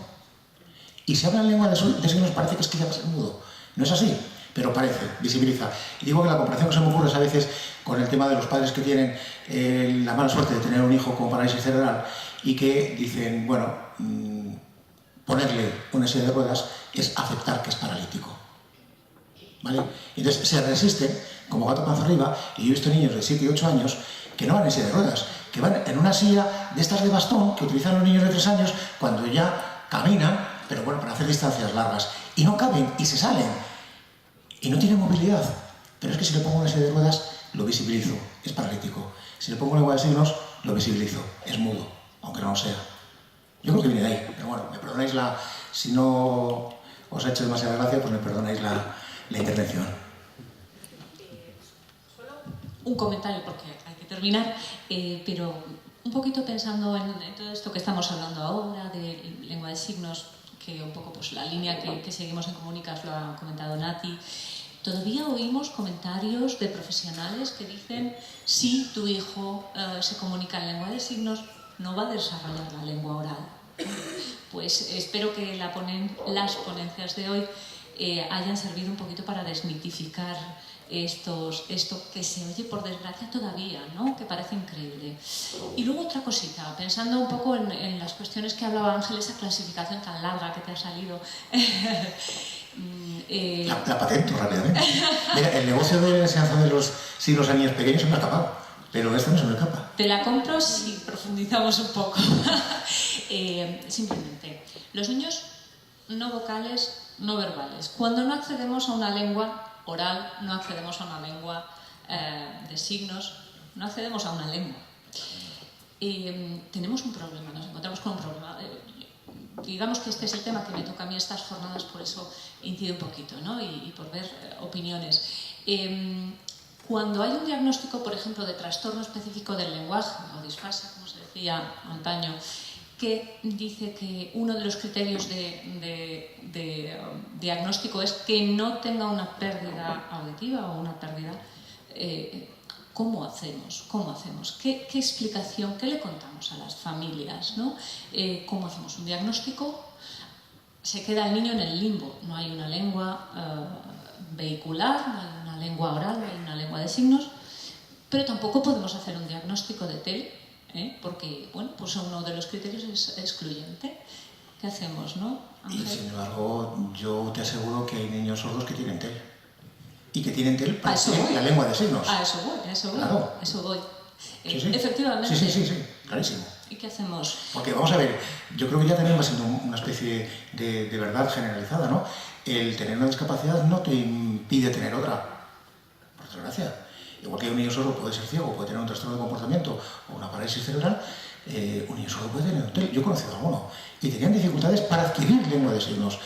Y si habla en lengua de signos parece que es que ya va a ser mudo. No es así, pero parece, visibiliza. Y digo que la comparación que se me ocurre es a veces con el tema de los padres que tienen la mala suerte de tener un hijo con parálisis cerebral y que dicen, bueno, ponerle una silla de ruedas es aceptar que es paralítico. ¿Vale? Entonces se resisten como gato panza arriba, y yo he visto niños de 7 y 8 años que no van en silla de ruedas, que van en una silla de estas de bastón que utilizan los niños de 3 años cuando ya caminan, pero bueno, para hacer distancias largas, y no caben y se salen y no tienen movilidad. Pero es que si le pongo una silla de ruedas lo visibilizo, es paralítico. Si le pongo lengua de signos lo visibilizo, es mudo, aunque no lo sea. Yo creo que viene de ahí, pero bueno, me perdonáis si no os ha hecho demasiada gracia, pues me perdonáis la intervención. Un comentario porque hay que terminar, pero un poquito pensando en todo esto que estamos hablando ahora de lengua de signos, que un poco pues la línea que seguimos en Comunicas lo ha comentado Nati. Todavía oímos comentarios de profesionales que dicen si tu hijo se comunica en lengua de signos no va a desarrollar la lengua oral. Pues espero que las ponencias de hoy hayan servido un poquito para desmitificar esto que se oye por desgracia todavía, ¿no? Que parece increíble. Y luego otra cosita, pensando un poco en las cuestiones que hablaba Ángel, esa clasificación tan larga que te ha salido. La patento rápidamente. Mira, el negocio de la enseñanza de los signos a niños pequeños se me ha acabado, pero esto no se me escapa. Te la compro si profundizamos un poco. Simplemente, los niños no vocales, no verbales. Cuando no accedemos a una lengua oral, no accedemos a una lengua de signos, no accedemos a una lengua. Tenemos un problema, nos encontramos con un problema. Digamos que este es el tema que me toca a mí estas jornadas, por eso incido un poquito, ¿no? Y por ver opiniones. Cuando hay un diagnóstico, por ejemplo, de trastorno específico del lenguaje, o disfasia, como se decía antaño, que dice que uno de los criterios de diagnóstico es que no tenga una pérdida auditiva o una pérdida... ¿Cómo hacemos? ¿Qué explicación, qué le contamos a las familias, ¿no? ¿Cómo hacemos un diagnóstico? Se queda el niño en el limbo, no hay una lengua vehicular, no hay una lengua oral, no hay una lengua de signos, pero tampoco podemos hacer un diagnóstico de TEL, porque bueno, pues uno de los criterios es excluyente. ¿Qué hacemos, no, Ángel? Y sin embargo, yo te aseguro que hay niños sordos que tienen TEL. Y que tienen TEL para la lengua de signos. A eso voy. Claro. Eso voy. Sí. Efectivamente. Sí, clarísimo. ¿Y qué hacemos? Porque vamos a ver, yo creo que ya también va siendo una especie de verdad generalizada, ¿no? El tener una discapacidad no te impide tener otra, por desgracia. Igual que un niño sordo puede ser ciego, puede tener un trastorno de comportamiento o una parálisis cerebral, un niño sordo puede tener un TEL. Yo he conocido a alguno y tenían dificultades para adquirir lengua de signos.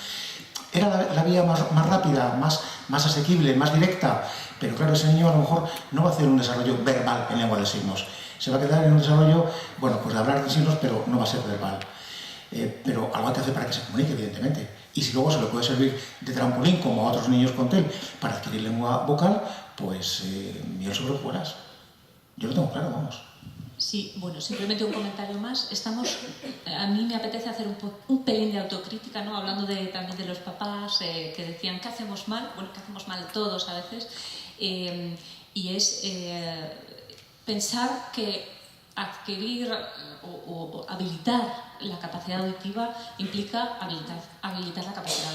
Era la vía más rápida, más asequible, más directa, pero claro, ese niño a lo mejor no va a hacer un desarrollo verbal en lengua de signos. Se va a quedar en un desarrollo, bueno, pues de hablar de signos, pero no va a ser verbal. Pero algo hay que hacer para que se comunique, evidentemente. Y si luego se le puede servir de trampolín, como a otros niños con TEL, para adquirir lengua vocal, pues miel sobre hojuelas. Yo lo tengo claro, vamos. Sí, bueno, simplemente un comentario más. A mí me apetece hacer un pelín de autocrítica, ¿no? Hablando también de los papás que decían ¿qué hacemos mal? Bueno, que hacemos mal todos a veces. Y es pensar que adquirir o habilitar la capacidad auditiva implica habilitar la capacidad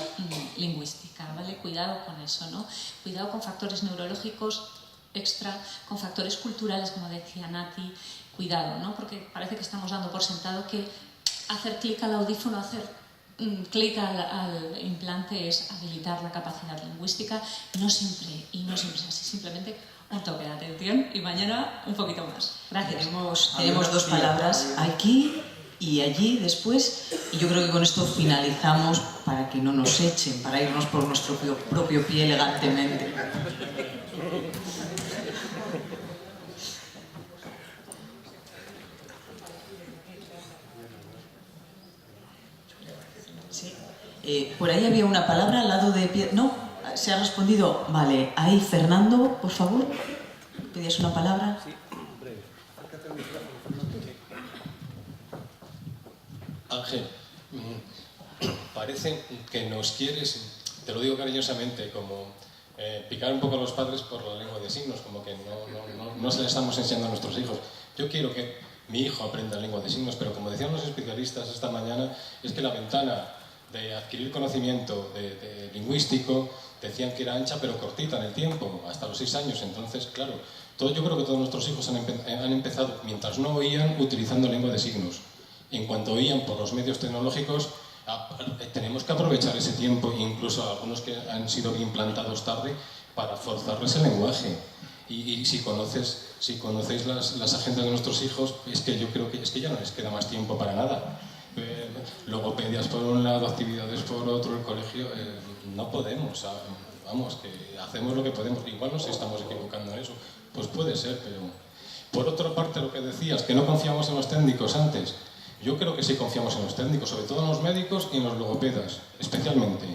lingüística, ¿vale? Cuidado con eso, ¿no? Cuidado con factores neurológicos extra, con factores culturales, como decía Nati. Cuidado, ¿no? Porque parece que estamos dando por sentado que hacer clic al audífono, hacer clic al implante es habilitar la capacidad lingüística. No siempre es así, simplemente un toque de atención y mañana un poquito más. Gracias. Tenemos dos palabras, aquí y allí después, y yo creo que con esto finalizamos para que no nos echen, para irnos por nuestro propio pie elegantemente. Por ahí había una palabra al lado de... No, se ha respondido. Vale, ahí Fernando, por favor. ¿Pedías una palabra? Ángel, parece que nos quieres, te lo digo cariñosamente, como picar un poco a los padres por la lengua de signos, como que no se le estamos enseñando a nuestros hijos. Yo quiero que mi hijo aprenda lengua de signos, pero como decían los especialistas esta mañana, es que la ventana de adquirir conocimiento de lingüístico decían que era ancha pero cortita en el tiempo, hasta los 6 años. Entonces, claro, yo creo que todos nuestros hijos han empezado, mientras no oían, utilizando lengua de signos. En cuanto oían por los medios tecnológicos, tenemos que aprovechar ese tiempo, incluso algunos que han sido implantados tarde, para forzarles el lenguaje. Y si conocéis las agendas de nuestros hijos, es que yo creo que ya no les queda más tiempo para nada. Logopedias por un lado, actividades por otro, el colegio, no podemos. Vamos, que hacemos lo que podemos. Igual nos estamos equivocando en eso. Pues puede ser, pero... Por otra parte, lo que decías, que no confiamos en los técnicos antes. Yo creo que sí confiamos en los técnicos, sobre todo en los médicos y en los logopedas, especialmente.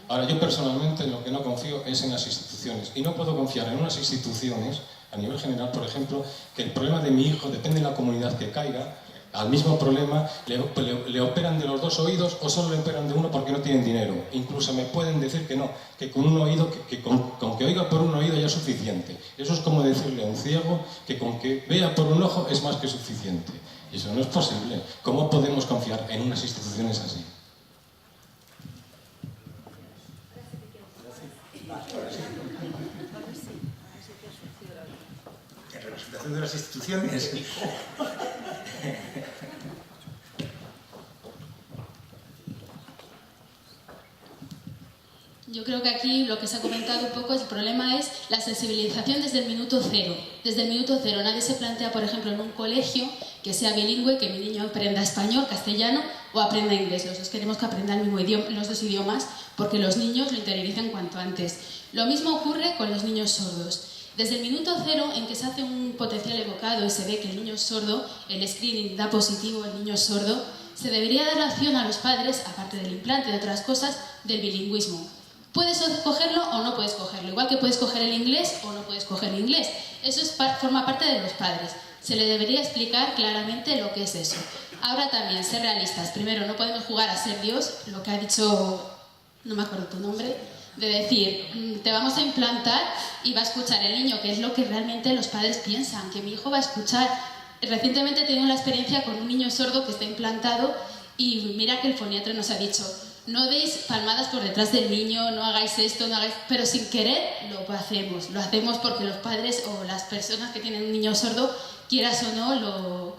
Ahora, yo personalmente en lo que no confío es en las instituciones. Y no puedo confiar en unas instituciones, a nivel general, por ejemplo, que el problema de mi hijo, depende de la comunidad que caiga, al mismo problema le operan de los 2 oídos o solo le operan de uno porque no tienen dinero. Incluso me pueden decir que no, que con un oído, con que oiga por un oído ya es suficiente. Eso es como decirle a un ciego que con que vea por un ojo es más que suficiente. Y eso no es posible. ¿Cómo podemos confiar en unas instituciones así? En representación de las instituciones. Yo creo que aquí lo que se ha comentado un poco, el problema es la sensibilización desde el minuto cero. Desde el minuto cero nadie se plantea, por ejemplo, en un colegio que sea bilingüe, que mi niño aprenda español, castellano o aprenda inglés. Los dos queremos que aprendan el mismo idioma, los 2 idiomas, porque los niños lo interiorizan cuanto antes. Lo mismo ocurre con los niños sordos. Desde el minuto cero en que se hace un potencial evocado y se ve que el niño sordo, el screening da positivo el niño sordo, se debería dar la opción a los padres, aparte del implante de otras cosas, del bilingüismo. Puedes cogerlo o no puedes cogerlo, igual que puedes coger el inglés o no puedes coger el inglés. Eso forma parte de los padres. Se le debería explicar claramente lo que es eso. Ahora también, ser realistas. Primero, no podemos jugar a ser Dios, lo que ha dicho, no me acuerdo tu nombre, de decir, te vamos a implantar y va a escuchar el niño, que es lo que realmente los padres piensan, que mi hijo va a escuchar. Recientemente he tenido la experiencia con un niño sordo que está implantado y mira que el foniatra nos ha dicho, no deis palmadas por detrás del niño, no hagáis esto, no hagáis... Pero sin querer lo hacemos porque los padres o las personas que tienen un niño sordo, quieras o no,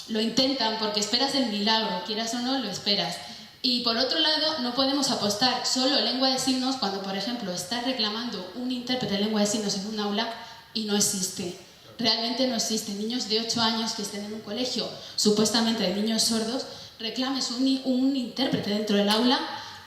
lo intentan porque esperas el milagro, quieras o no, lo esperas. Y por otro lado, no podemos apostar solo en lengua de signos cuando, por ejemplo, estás reclamando un intérprete de lengua de signos en un aula y no existe. Realmente no existe. Niños de 8 años que estén en un colegio, supuestamente de niños sordos, reclames un intérprete dentro del aula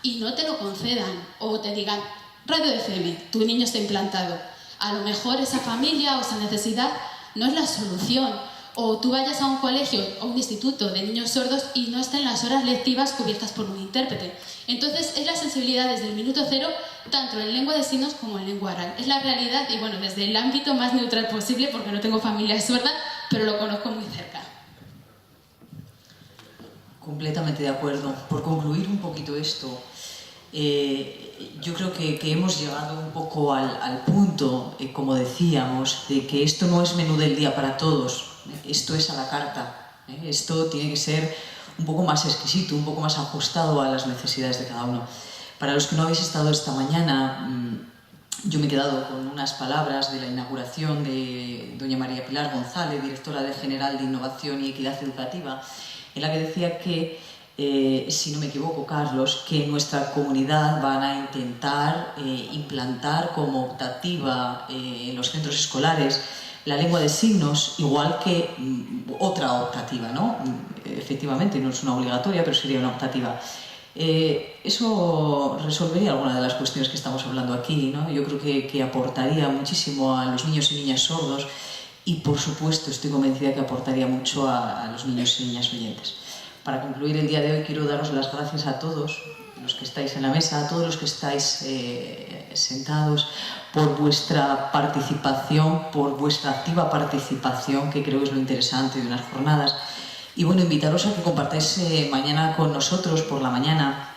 y no te lo concedan o te digan radio FM, tu niño está implantado. A lo mejor esa familia o esa necesidad no es la solución. O tú vayas a un colegio o un instituto de niños sordos y no estén las horas lectivas cubiertas por un intérprete. Entonces es la sensibilidad desde el minuto cero, tanto en lengua de signos como en lengua oral. Es la realidad y bueno, desde el ámbito más neutral posible, porque no tengo familia sorda, pero lo conozco muy cerca. Completamente de acuerdo. Por concluir un poquito esto, yo creo que hemos llegado un poco al punto, como decíamos, de que esto no es menú del día para todos, esto es a la carta, esto tiene que ser un poco más exquisito, un poco más ajustado a las necesidades de cada uno. Para los que no habéis estado esta mañana, yo me he quedado con unas palabras de la inauguración de doña María Pilar González, directora General de Innovación y Equidad Educativa, en la que decía que, si no me equivoco, Carlos, que en nuestra comunidad van a intentar implantar como optativa en los centros escolares la lengua de signos, igual que otra optativa, ¿no? Efectivamente, no es una obligatoria, pero sería una optativa. Eso resolvería alguna de las cuestiones que estamos hablando aquí, ¿no? Yo creo que aportaría muchísimo a los niños y niñas sordos y, por supuesto, estoy convencida que aportaría mucho a los niños y niñas oyentes. Para concluir el día de hoy, quiero daros las gracias a todos los que estáis en la mesa, a todos los que estáis sentados, por vuestra participación, por vuestra activa participación, que creo es lo interesante de unas jornadas. Y bueno, invitaros a que compartáis mañana con nosotros, por la mañana,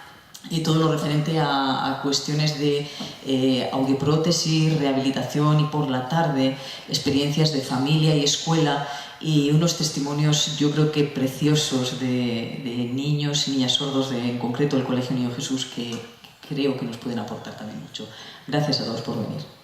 y todo lo referente a cuestiones de audioprótesis, rehabilitación, y por la tarde experiencias de familia y escuela y unos testimonios yo creo que preciosos de niños y niñas sordos, en concreto el Colegio Niño Jesús, que creo que nos pueden aportar también mucho. Gracias a todos por venir.